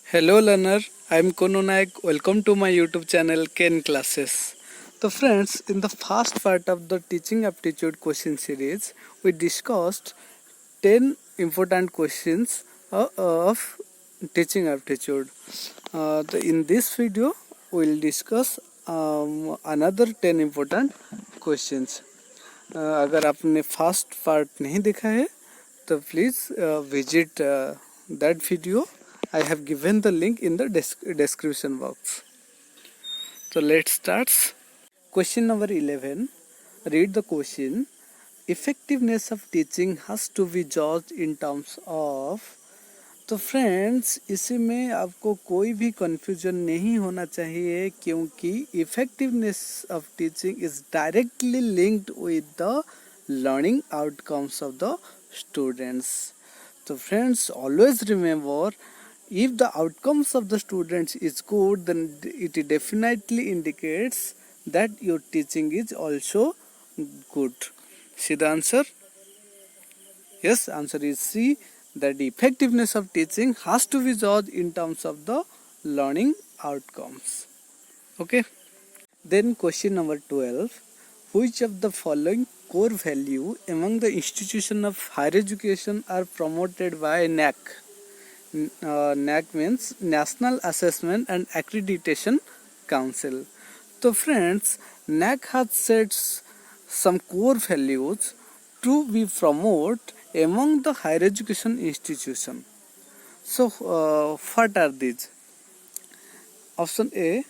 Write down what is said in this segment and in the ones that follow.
Hello learner, I am Kono Naik. Welcome to my YouTube channel Ken Classes. So friends, in the first part of the teaching aptitude question series, we discussed 10 important questions of teaching aptitude. In this video, we will discuss another 10 important questions. अगर आपने first part नहीं देखा है तो please visit that video. I have given the link in the description box. So let's start. Question number 11. Read the question. Effectiveness of teaching has to be judged in terms of. तो friends इसी में आपको कोई भी confusion नहीं होना चाहिए क्योंकि effectiveness of teaching is directly linked with the learning outcomes of the students. So friends, always remember, if the outcomes of the students is good, then it definitely indicates that your teaching is also good. See the answer? Yes, answer is C, that the effectiveness of teaching has to be judged in terms of the learning outcomes. Okay. Then question number 12. Which of the following core value among the institution of higher education are promoted by NAC? NAC means National Assessment and Accreditation Council. So friends, NAC has set some core values to be promoted among the higher education institution. So what are these? Option A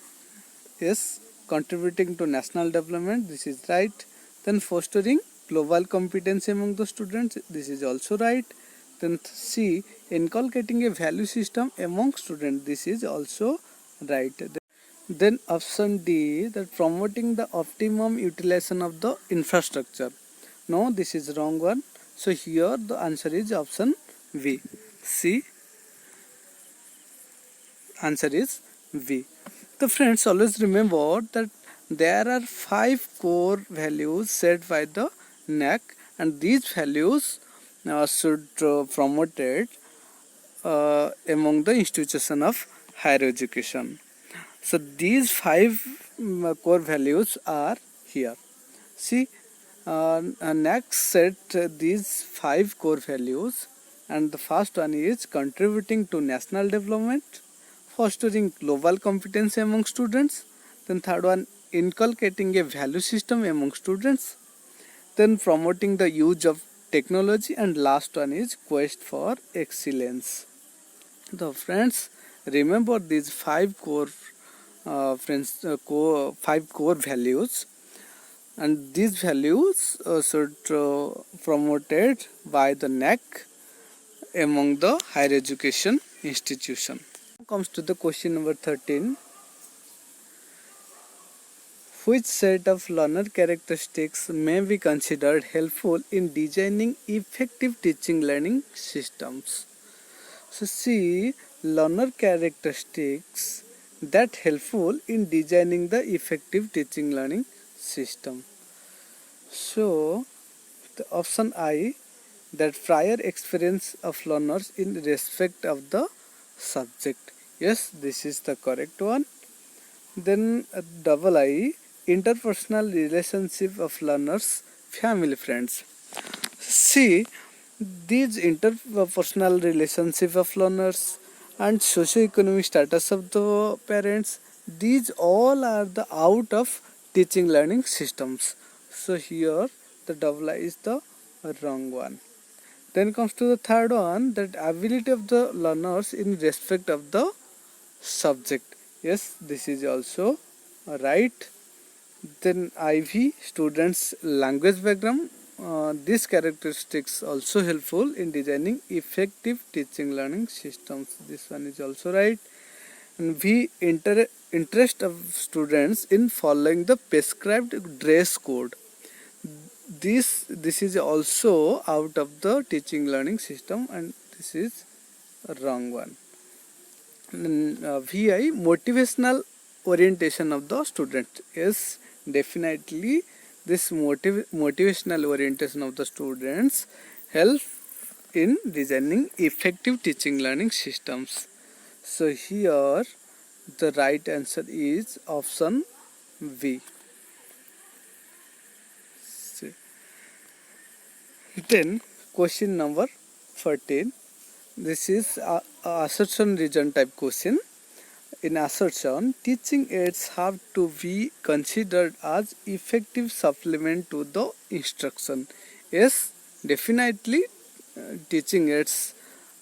is contributing to national development. This is right. Then fostering global competence among the students. This is also right. Then C, inculcating a value system among students. This is also right. Then option D, that promoting the optimum utilization of the infrastructure. No, this is wrong one. So here the answer is option V. C. Answer is V. So friends, always remember that there are 5 core values set by the NAC, and these values should promoted among the institution of higher education. So these 5 core values are here. See, NAC set these 5 core values, and the first one is contributing to national development, fostering global competence among students. Then third one, inculcating a value system among students. Then promoting the use of technology, and last one is quest for excellence. So friends, remember these 5 core values, and these values should promoted by the NAC among the higher education institution. Comes to the question number 13. Which set of learner characteristics may be considered helpful in designing effective teaching learning systems? So see, learner characteristics that helpful in designing the effective teaching learning system. So the option I, that prior experience of learners in respect of the subject. Yes, this is the correct one. Then double I, interpersonal relationship of learners, family, friends. See, these interpersonal relationship of learners and socio-economic status of the parents, these all are the out of teaching learning systems. So here the double I is the wrong one. Then comes to the third one, that ability of the learners in respect of the subject. Yes, this is also right. Then IV, students language background. These characteristics also helpful in designing effective teaching learning systems. This one is also right. And V, interest of students in following the prescribed dress code. This is also out of the teaching learning system, and this is a wrong one. VI, motivational orientation of the student. Yes, definitely this motivational orientation of the students help in designing effective teaching learning systems. So here the right answer is option B. Then question number 14. This is a assertion region type question. In assertion, teaching aids have to be considered as effective supplement to the instruction. Yes, definitely teaching aids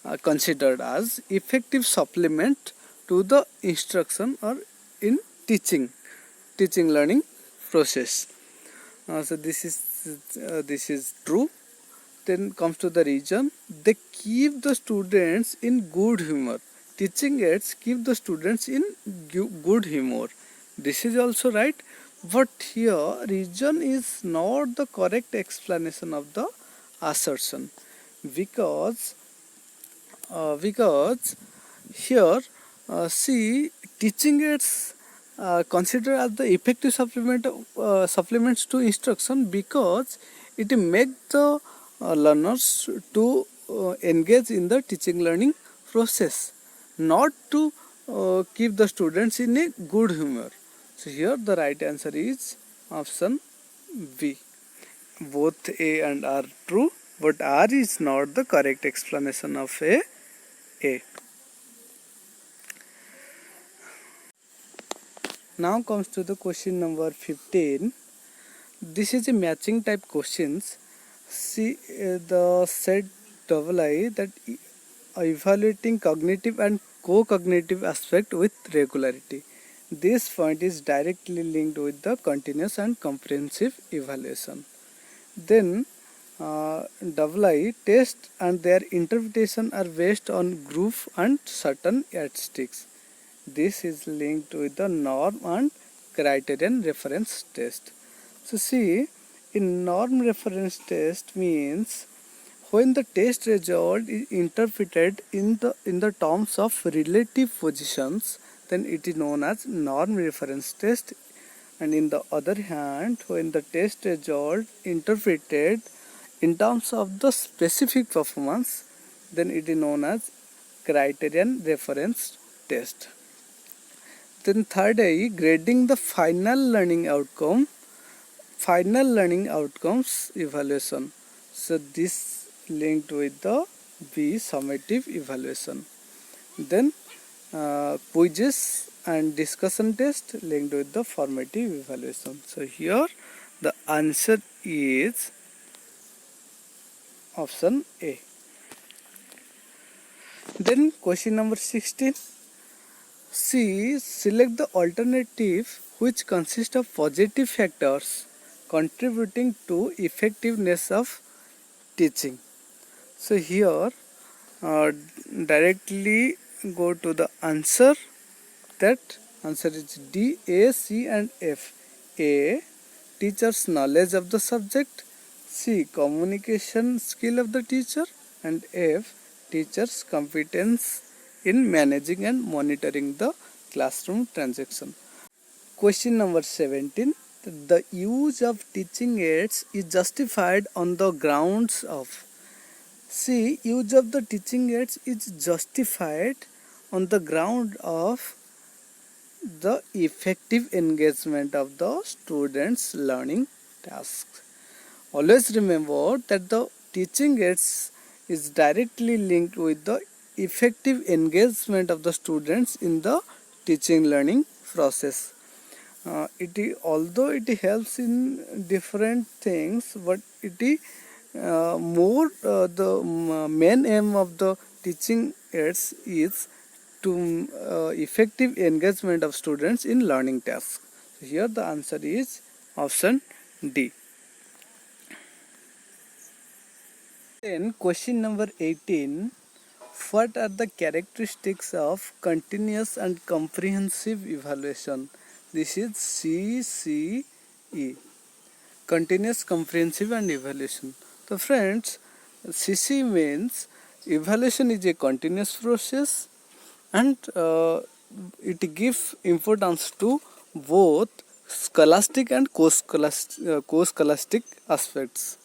are considered as effective supplement to the instruction or in teaching learning process. So this is true. Then comes to the reason, they keep the students in good humor. Teaching aids keep the students in good humor. This is also right, but here reason is not the correct explanation of the assertion, because here see, teaching aids considered as the effective supplements to instruction because it make the learners to engage in the teaching learning process, not to keep the students in a good humor. So here the right answer is option B. Both A and R true, but R is not the correct explanation of A. Now comes to the question number 15. This is a matching type questions. See the set II that evaluating cognitive and co-cognitive aspect with regularity. This point is directly linked with the continuous and comprehensive evaluation. Then II test and their interpretation are based on group and certain yardsticks. This is linked with the norm and criterion reference test. So see, in norm reference test means when the test result is interpreted in the terms of relative positions, then it is known as norm reference test. And in the other hand, when the test result interpreted in terms of the specific performance, then it is known as criterion reference test. Then third A, grading the final learning outcomes evaluation. So this linked with the B, summative evaluation. Then quizzes and discussion test linked with the formative evaluation. So here the answer is option A. Then question number 16. C. Select the alternative which consists of positive factors contributing to effectiveness of teaching. So here directly go to the answer. That answer is D, A, C and F. A. Teacher's knowledge of the subject. C. Communication skill of the teacher. And F. Teacher's competence in managing and monitoring the classroom transaction. Question number 17. The use of teaching aids is justified on the grounds of. See, use of the teaching aids is justified on the ground of the effective engagement of the students' learning tasks. Always remember that the teaching aids is directly linked with the effective engagement of the students in the teaching learning process. Although it helps in different things, but it is the main aim of the teaching aids is to effective engagement of students in learning tasks. So here the answer is option D. Then question number 18. What are the characteristics of continuous and comprehensive evaluation? This is CCE. Continuous, comprehensive and evaluation. So friends, CC means evaluation is a continuous process and it gives importance to both scholastic and co-scholastic aspects.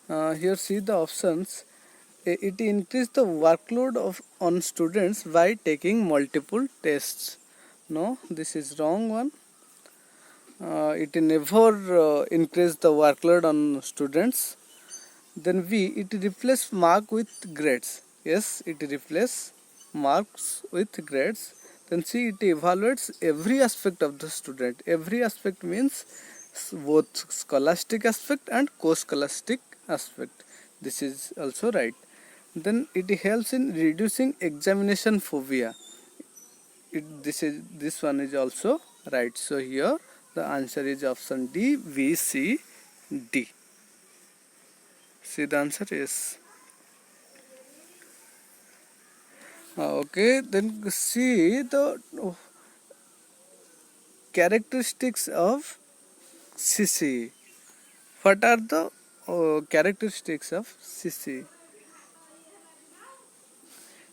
Here see the options. it increase the workload on students by taking multiple tests. No, this is wrong one. It never increase the workload on students. Then V, it replace mark with grades. Yes, it replace marks with grades. Then C, it evaluates every aspect of the student. Every aspect means both scholastic aspect and co-scholastic aspect. This is also right. Then it helps in reducing examination phobia. This one is also right. So here the answer is option D, V, C, D. See, the answer is okay. Then see the characteristics of CC. What are the characteristics of CC?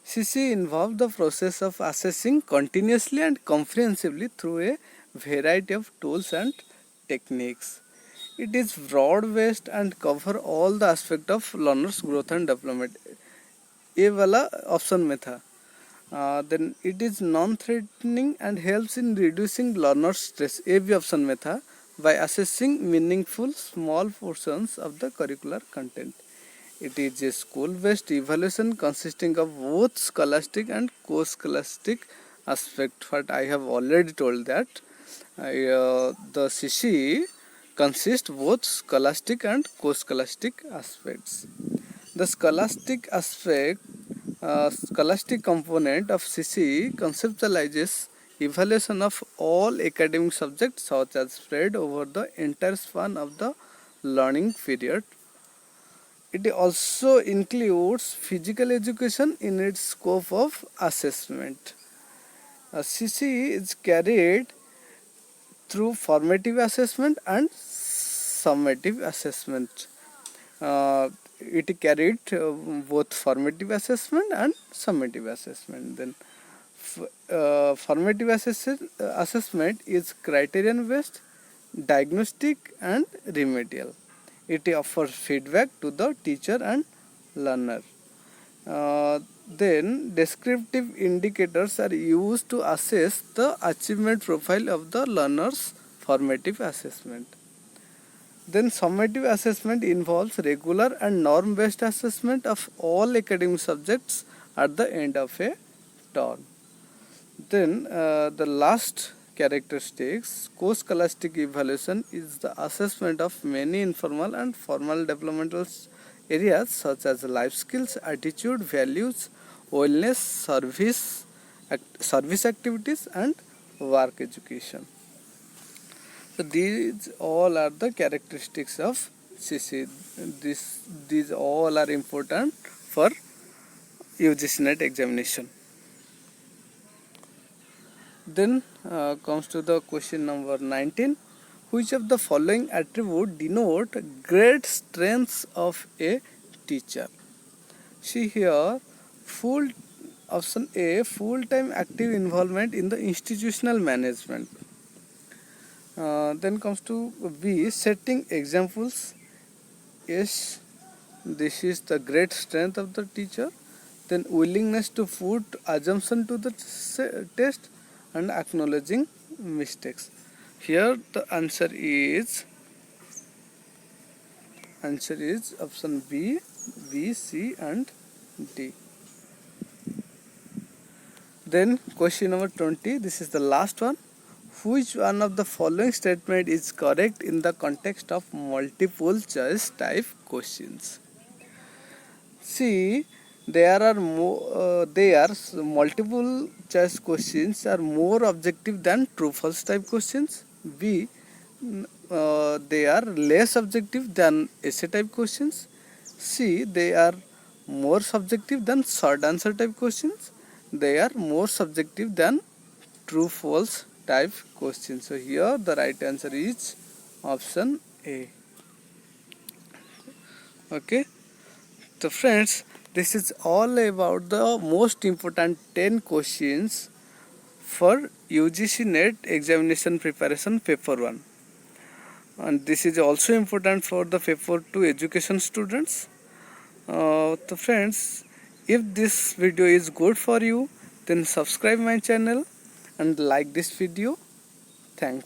CC involves the process of assessing continuously and comprehensively through a variety of tools and techniques. It is broad-based and cover all the aspects of learner's growth and development. ये वाला option में था. Then it is non-threatening and helps in reducing learner's stress. ये भी option में था. By assessing meaningful small portions of the curricular content. It is a school-based evaluation consisting of both scholastic and co-scholastic aspect. What I have already told that the CC consists both scholastic and co-scholastic aspects. The scholastic aspect, scholastic component of CC conceptualizes evaluation of all academic subjects such as spread over the entire span of the learning period. It also includes physical education in its scope of assessment. CC is carried through formative assessment and summative assessment. It carried both formative assessment and summative assessment. Then formative assessment is criterion based, diagnostic and remedial. It offers feedback to the teacher and learner. Then descriptive indicators are used to assess the achievement profile of the learner's formative assessment. Then summative assessment involves regular and norm-based assessment of all academic subjects at the end of a term. Then the last characteristics, co-scholastic evaluation is the assessment of many informal and formal developmental areas such as life skills, attitude, values, wellness, service activities and work education. So these all are the characteristics of CC. These all are important for UGC NET examination. Then comes to the question number 19. Which of the following attribute denote great strengths of a teacher? See here, option A, full-time active involvement in the institutional management. Then comes to B, setting examples. Yes, this is the great strength of the teacher. Then willingness to put assumption to the test and acknowledging mistakes. Here the answer is option B, C and D. Then question number 20, this is the last one. Which one of the following statement is correct in the context of multiple choice type questions? See, there are multiple choice questions are more objective than true false type questions. B, they are less objective than essay type questions. C, they are more subjective than short answer type questions. They are more subjective than true false type questions. So here the right answer is option A. Okay, so friends, this is all about the most important 10 questions for UGC NET examination preparation paper 1, and this is also important for the paper 2 education students. So friends, if this video is good for you, then subscribe my channel and like this video. Thanks.